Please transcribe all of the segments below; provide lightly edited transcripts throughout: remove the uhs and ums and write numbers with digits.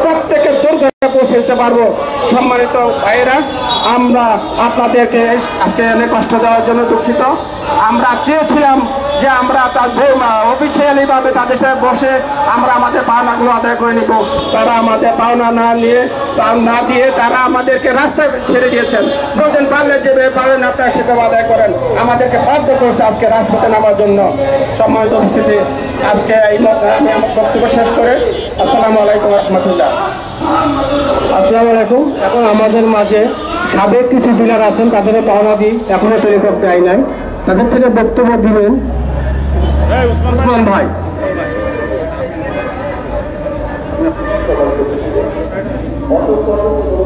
প্রত্যেকের দুর্গতে পৌঁছে দিতে পারবো। সম্মানিত ভাইয়েরা, আমরা আপনাদেরকে আজকে অনেক কষ্ট দেওয়ার জন্য দুঃখিত। আমরা চেয়েছিলাম যে আমরা অফিসিয়ালি ভাবে তাদের সাথে বসে আমরা আমাদের পাওনাগুলো আদায় করে নিব। তারা আমাদের পাওনা না দিয়ে তারা আমাদেরকে রাস্তায় ছেড়ে দিয়েছেন। বলছেন পারলে যেভাবে পারেন আপনারা সেভাবে আদায় করেন। আমাদেরকে বাধ্য করছে আজকে রাজপথে নামার জন্য। সম্মানিত উপস্থিতি, আজকে এই আমি আমার বক্তব্য শেষ করে আসসালামু আলাইকুম রহমতুল্লাহ। আসসালামু আলাইকুম। এখন আমাদের মাঝে সাবেক কিছু ডিলার আছেন, তাদের পাওনা দিই এখনো তৈরি করতে আই নাই, তাদের থেকে বক্তব্য দিবেন উসমান ভাই।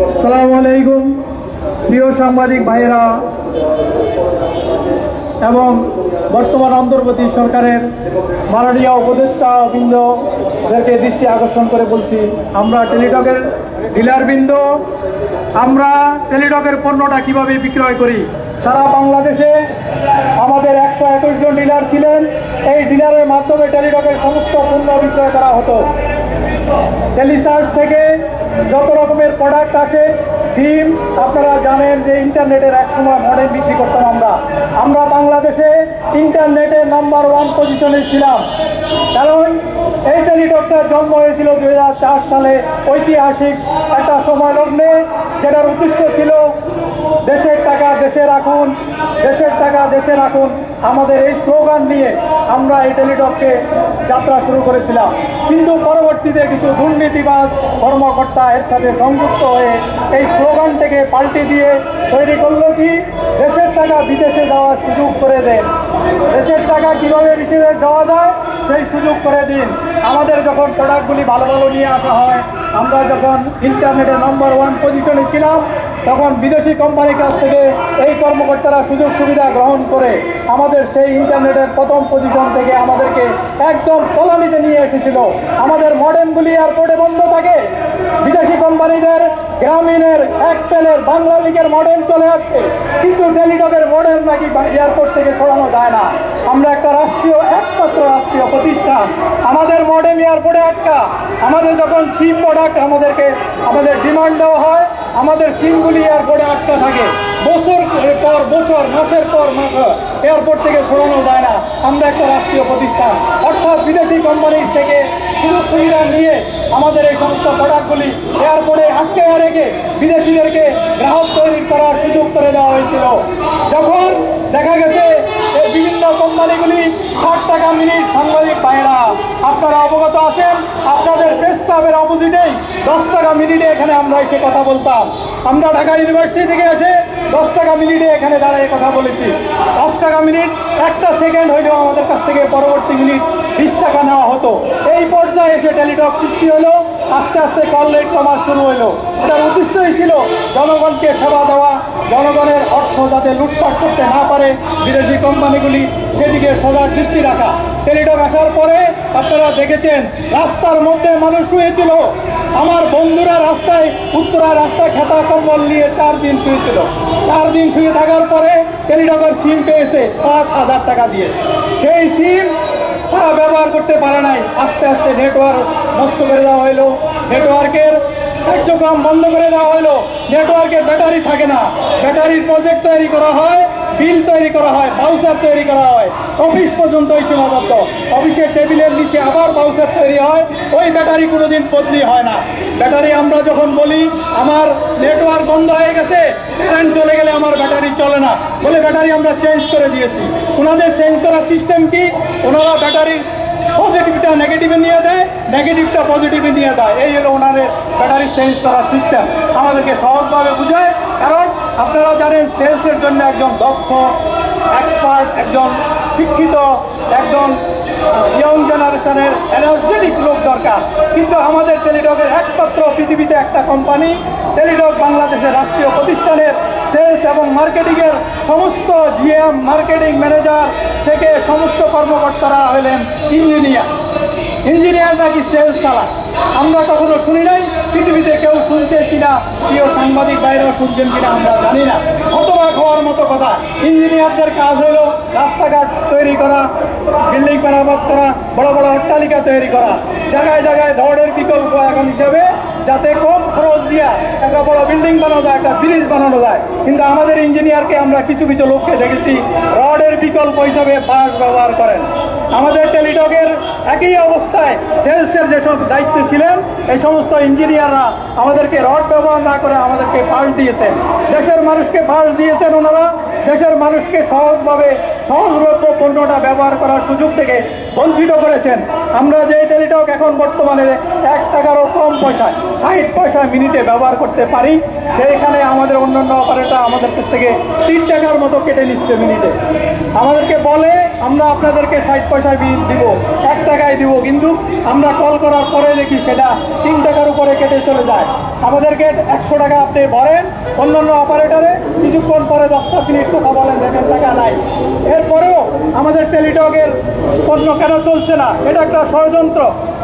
আসসালামু আলাইকুম প্রিয় সাংবাদিক ভাইয়েরা এবং বর্তমান অন্তর্বর্তী সরকারের মাননীয় উপদেষ্টা বৃন্দদেরকে দৃষ্টি আকর্ষণ করে বলছি, আমরা টেলিটকের ডিলার বৃন্দ, আমরা টেলিটকের পণ্যটা কিভাবে বিক্রয় করি। সারা বাংলাদেশে আমাদের 121 জন ডিলার ছিলেন। এই ডিলারের মাধ্যমে টেলিটকের সমস্ত পণ্য বিক্রয় করা হতো। টেলিসার্চ থেকে যত রকমের প্রোডাক্ট আসে, সিম, আপনারা জানেন যে ইন্টারনেটের একসময় মডেল বিক্রি করতাম আমরা বাংলাদেশে ইন্টারনেটের নাম্বার 1 পজিশনে ছিলাম। কারণ এই টেলিটকটার জন্ম হয়েছিল 2004 সালে ঐতিহাসিক একটা সময় লগ্নে, যেটার উদ্দেশ্য ছিল দেশের টাকা দেশে রাখুন, দেশের টাকা দেশে রাখুন। আমাদের এই স্লোগান নিয়ে আমরা এই টেলিটককে যাত্রা শুরু করেছিলাম। কিন্তু পরবর্তীতে কিছু দুর্নীতিবাজ কর্মকর্তা এর সাথে সংযুক্ত হয়ে এই স্লোগানটাকে পাল্টে দিয়ে তৈরি করলো কি, দেশের টাকা বিদেশে যাওয়ার সুযোগ করে দেন। দেশের টাকা কিভাবে বিদেশে যাওয়া যায় সেই সুযোগ করে দিন। আমাদের যখন প্রোডাক্টগুলি ভালো ভালো নিয়ে আসা হয়, আমরা যখন ইন্টারনেটে নাম্বার 1 পজিশনে ছিলাম, তখন বিদেশি কোম্পানির কাছ থেকে এই কর্মকর্তারা সুযোগ সুবিধা গ্রহণ করে আমাদের সেই ইন্টারনেটের প্রথম পজিশন থেকে আমাদেরকে একদম তলানিতে নিয়ে এসেছিল। আমাদের মডেমগুলি এয়ারপোর্টে বন্ধ থাকে, বিদেশি কোম্পানিদের গ্রামীণের এয়ারটেলের বাংলা লিগের মডেম চলে আসে, কিন্তু টেলিটকের মডেম নাকি এয়ারপোর্ট থেকে সরানো যায় না। আমরা একটা একমাত্র রাষ্ট্রীয় প্রতিষ্ঠান, আমাদের মডেম এয়ারপোর্টে আটকা। আমাদের যখন সিম প্রোডাক্ট আমাদের ডিমান্ড দেওয়া হয়, আমাদের সিমগুলি এয়ারপোর্টে আটকা থাকে, বছরের পর বছর, মাসের পর মাস এয়ারপোর্ট থেকে সরানো যায় না। আমরা একটা রাষ্ট্রীয় প্রতিষ্ঠান, অর্থাৎ বিদেশি কোম্পানির থেকে সুযোগ সুবিধা নিয়ে আমাদের এই সমস্ত প্রোডাক্টগুলি এয়ারপোর্টে আটকে রেখে বিদেশিদেরকে গ্রাহক তৈরি করার সুযোগ করে দেওয়া হয়েছিল। যখন দেখা গেছে বিভিন্ন কোম্পানিগুলি 60 টাকা মিনিট, সাংবাদিক ভাইয়েরা আপনারা অবগত আছেন, আপনাদের প্রেস ক্লাবের অপোজিটেই 10 টাকা মিনিটে এখানে আমরা এসে কথা বলতাম। আমরা ঢাকা ইউনিভার্সিটি থেকে এসে 10 টাকা মিনিটে এখানে দাঁড়িয়ে কথা বলেছি। 10 টাকা মিনিট, একটা সেকেন্ড হইলেও আমাদের কাছ থেকে পরবর্তী মিনিট 20 টাকা নেওয়া হতো। এই পর্যায়ে এসে টেলিটক সৃষ্টি হলো, আস্তে আস্তে কল রেট কমা শুরু হলো। এটার উদ্দেশ্যই ছিল জনগণকে সেবা দেওয়া, জনগণের অর্থ যাতে লুটপাট করতে না পারে বিদেশি কোম্পানিগুলি, সেদিকে সজাগ দৃষ্টি রাখা। টেলিটক আসার পরে আপনারা দেখেছেন রাস্তার মধ্যে মানুষ শুয়েছিল। আমার বন্ধুরা রাস্তায়, উত্তরা রাস্তায় খেতা কম্বল নিয়ে 4 দিন শুয়েছিল। 4 দিন শুয়ে থাকার পরে টেলিটকের সিম পেয়েছে 5,000 টাকা দিয়ে। সেই সিম তারা ব্যবহার করতে পারে নাই। আস্তে আস্তে নেটওয়ার্ক নষ্ট করে দেওয়া হইলো, নেটওয়ার্কের কার্যক্রম বন্ধ করে দেওয়া হইলো। নেটওয়ার্কের ব্যাটারি থাকে না, ব্যাটারির প্রজেক্ট তৈরি করা হয়, বিল তৈরি করা হয়, বাউচার তৈরি করা হয়, অফিস পর্যন্তই সীমাবদ্ধ। অফিসের টেবিলের নিচে আবার বাউচার তৈরি হয়, ওই ব্যাটারি কোনোদিন বদলি হয় না। ব্যাটারি আমরা যখন বলি আমার নেটওয়ার্ক বন্ধ হয়ে গেছে, কারেন্ট চলে গেলে আমার ব্যাটারি চলে না বলে ব্যাটারি আমরা চেঞ্জ করে দিয়েছি। ওনাদের চেঞ্জ করার সিস্টেম কি, ওনারা ব্যাটারির পজিটিভটা নেগেটিভে নিয়ে দেয়, নেগেটিভটা পজিটিভে নিয়ে দেয়। এই হলো ওনাদের ব্যাটারি চেঞ্জ করার সিস্টেম। আমাদেরকে সহজভাবে বুঝায়, কারণ আপনারা জানেন সেলসের জন্য একজন দক্ষ, এক্সপার্ট, একজন শিক্ষিত, একজন ইয়ং জেনারেশনের এনার্জেটিক লোক দরকার। কিন্তু আমাদের টেলিটকের একমাত্র পৃথিবীতে একটা কোম্পানি, টেলিটক বাংলাদেশের রাষ্ট্রীয় প্রতিষ্ঠানের সেলস এবং মার্কেটিংয়ের সমস্ত জিএম, মার্কেটিং ম্যানেজার থেকে সমস্ত কর্মকর্তারা হলেন ইঞ্জিনিয়ার। ইঞ্জিনিয়ার নাকি সেলস চালায়, আমরা কখনো শুনি নাই। পৃথিবীতে কেউ শুনছে কিনা, প্রিয় সাংবাদিক বাইরেও শুনছেন কিনা আমরা জানি না। হতবাক হওয়ার মতো কথা। ইঞ্জিনিয়ারদের কাজ হলো রাস্তাঘাট তৈরি করা, বিল্ডিং মেরামত করা, বড় বড় অট্টালিকা তৈরি করা। জায়গায় জায়গায় ধরের বিকল্প এখন হিসেবে যাতে কম খরচ দিয়া একটা বড় বিল্ডিং বানানো যায়, একটা ব্রিজ বানানো যায়। কিন্তু আমাদের ইঞ্জিনিয়ারকে আমরা কিছু কিছু লোককে দেখেছি রডের বিকল্প হিসাবে বাঁশ ব্যবহার করেন। আমাদের টেলিটকের একই অবস্থায় সেলসের যেসব দায়িত্বে ছিলেন এই সমস্ত ইঞ্জিনিয়াররা আমাদেরকে রড ব্যবহার না করে আমাদেরকে বাঁশ দিয়েছেন। দেশের মানুষকে বাঁশ দিয়েছেন ওনারা, দেশের মানুষকে সহজভাবে সহজলভ্য পণ্যটা ব্যবহার করার সুযোগ থেকে বঞ্চিত করেছেন। আমরা যে টেলিটক এখন বর্তমানে 1 টাকারও কম পয়সায় 60 পয়সা মিনিটে ব্যবহার করতে পারি, সেইখানে আমাদের অন্যান্য অপারেটর আমাদের কাছ থেকে 3 টাকার মতো কেটে নিচ্ছে মিনিটে। আমাদেরকে বলে আমরা আপনাদেরকে 60 পয়সা বিল দিব, 1 টাকায় দিব, কিন্তু আমরা কল করার পরে দেখি সেটা 3 টাকার উপরে কেটে চলে যায়। আমাদেরকে 100 টাকা আপনি ভরেন, অন্যান্য অপারেটরে কিছুক্ষণ পরে 10 মিনিট কথা বলেন, দেখেন টাকা নাই। এরপরেও আমাদের টেলিটকের পণ্য কেন চলছে না? এটা একটা ষড়যন্ত্র।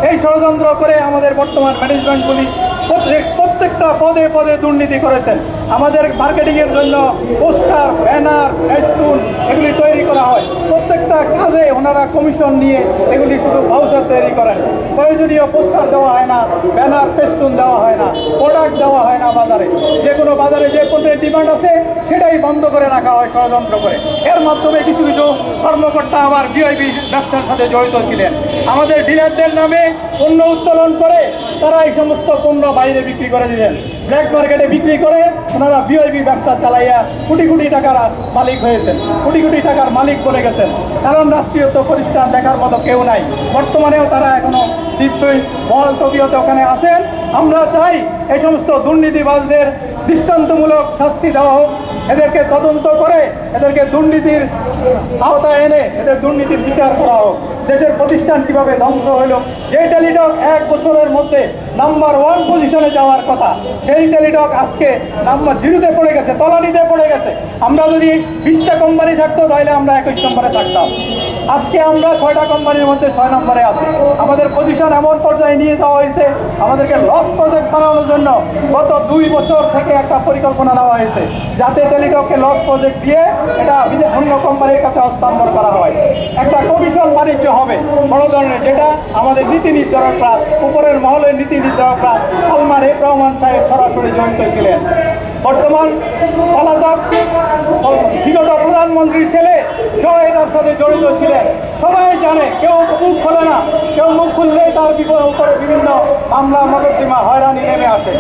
এই ষড়যন্ত্র করে আমাদের বর্তমান ম্যানেজমেন্টগুলি প্রত্যেকটা পদে পদে দুর্নীতি করেছেন। আমাদের মার্কেটিংয়ের জন্য পোস্টার, ব্যানার, ফেস্টুন এগুলি তৈরি করা হয়। প্রত্যেকটা কাজে ওনারা কমিশন নিয়ে এগুলি শুধু ভাউচার তৈরি করেন। প্রয়োজনীয় পোস্টার দেওয়া হয় না, ব্যানার, ফেস্টুন দেওয়া হয় না, প্রোডাক্ট দেওয়া হয় না বাজারে। যে কোনো বাজারে যে পণ্যের ডিমান্ড আছে সেটাই বন্ধ করে রাখা হয় ষড়যন্ত্র করে। এর মাধ্যমে কিছু কিছু কর্মকর্তা আবার ভিআইপি ব্যবসার সাথে জড়িত ছিলেন। আমাদের ডিলারদের নামে পণ্য উত্তোলন করে তারা এই সমস্ত পণ্য বাইরে বিক্রি করে দিলেন। ব্ল্যাক মার্কেটে বিক্রি করে ওনারা ভিআইপি ব্যবসা চালাইয়া কোটি কোটি টাকার মালিক হয়েছেন, কোটি কোটি টাকার মালিক বনে গেছেন। কারণ রাষ্ট্রীয় প্রতিষ্ঠান দেখার মতো কেউ নাই। বর্তমানেও তারা এখনো দিব্যই মহল তবিয়তে ওখানে আছেন। আমরা চাই এই সমস্ত দুর্নীতিবাজদের দৃষ্টান্তমূলক শাস্তি দেওয়া হোক, এদেরকে তদন্ত করে এদেরকে দুর্নীতির আওতায় এনে এদের দুর্নীতির বিচার করা হোক। দেশের প্রতিষ্ঠান কিভাবে ধ্বংস হইল। যে টেলিটক 1 বছরের মধ্যে নাম্বার 1 পজিশনে যাওয়ার কথা, সেই টেলিটক আজকে নাম্বার 0-তে পড়ে গেছে, তলানিতে পড়ে গেছে। আমরা যদি 20টা কোম্পানি থাকতো তাহলে আমরা 21 নম্বরে থাকতাম। আজকে আমরা 6টা কোম্পানির মধ্যে 6 নম্বরে আছি। আমাদের পজিশন এমন পর্যায়ে নিয়ে যাওয়া হয়েছে, আমাদেরকে লস প্রজেক্ট বানানোর জন্য গত 2 বছর থেকে একটা পরিকল্পনা নেওয়া হয়েছে, যাতে টেলিটককে লস প্রজেক্ট দিয়ে এটা অন্য কোম্পানির কাছে হস্তান্তর করা হয়। একটা কমিশন বাণিজ্য হবে বড় ধরনের, যেটা আমাদের নীতি নির্ধারকরা, উপরের মহলের নীতি নির্ধারকরা সালমান এফ রহমান সাহেব সরাসরি জড়িত ছিলেন। বর্তমান পলাতক বিগত প্রধানমন্ত্রীর ছেলে সবাই এটার সাথে জড়িত ছিলেন। সবাই জানে, কেউ মুখ খোলে না, কেউ মুখ খুললেই তার উপরে বিভিন্ন মামলা মোকদ্দমা হয়রানি নেমে আসে।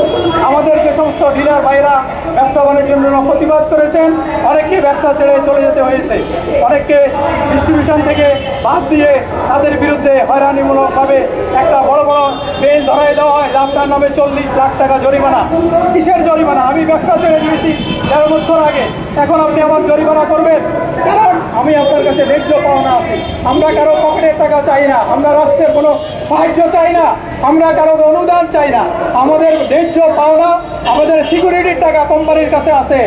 আমাদের যে সমস্ত ডিলার ভাইরা ব্যবসা বাণিজ্যের জন্য প্রতিবাদ করেছেন, অনেককে ব্যবসা ছেড়ে চলে যেতে হয়েছে, অনেককে ডিস্ট্রিবিউশন থেকে বাদ দিয়ে তাদের বিরুদ্ধে হয়রানিমূলকভাবে একটা বড় বড় বেঞ্চ ধরাই দেওয়া হয়, আপনার নামে 40 লাখ টাকা জরিমানা। কিসের জরিমানা? আমি ব্যবসা ছেড়ে দিয়েছি 13 বছর আগে, এখন আপনি আমার জরিমানা করবেন? কারণ আমি আপনার কাছে ন্যায্য পাওনা আছি। আমরা কারো পকেটের টাকা চাই না, আমরা রাষ্ট্রের কোনো সাহায্য চাই না, আমরা কারো অনুদান চাই না। আমাদের ন্যায্য পাওনা, আমাদের সিকিউরিটির টাকা কোম্পানির কাছে আছে।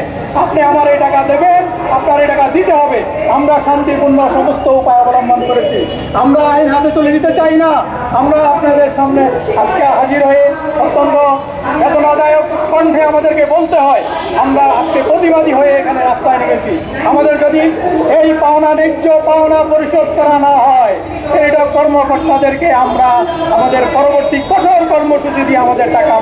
আপনি আমার এই টাকা দেবেন, আপনার এই টাকা দিতে হবে। আমরা শান্তিপূর্ণ সমস্ত উপায় অবলম্বন করেছি। আমরা আইন হাতে তুলে নিতে চাই না। আমরা আপনাদের সামনে আজকে হাজির হয়ে অত্যন্ত বেদনাদায়ক কণ্ঠে আমাদেরকে বলতে হয়, আমরা আজকে প্রতিবাদী হয়ে এখানে রাস্তায় নেমেছি। আমাদের যদি এই পাওনা, ন্যায্য পাওনা পরিশোধ করা না হয়, টেলিটক কর্মকর্তাদেরকে আমরা আমাদের পরবর্তী কঠোর কর্মসূচি দিয়ে আমাদের টাকা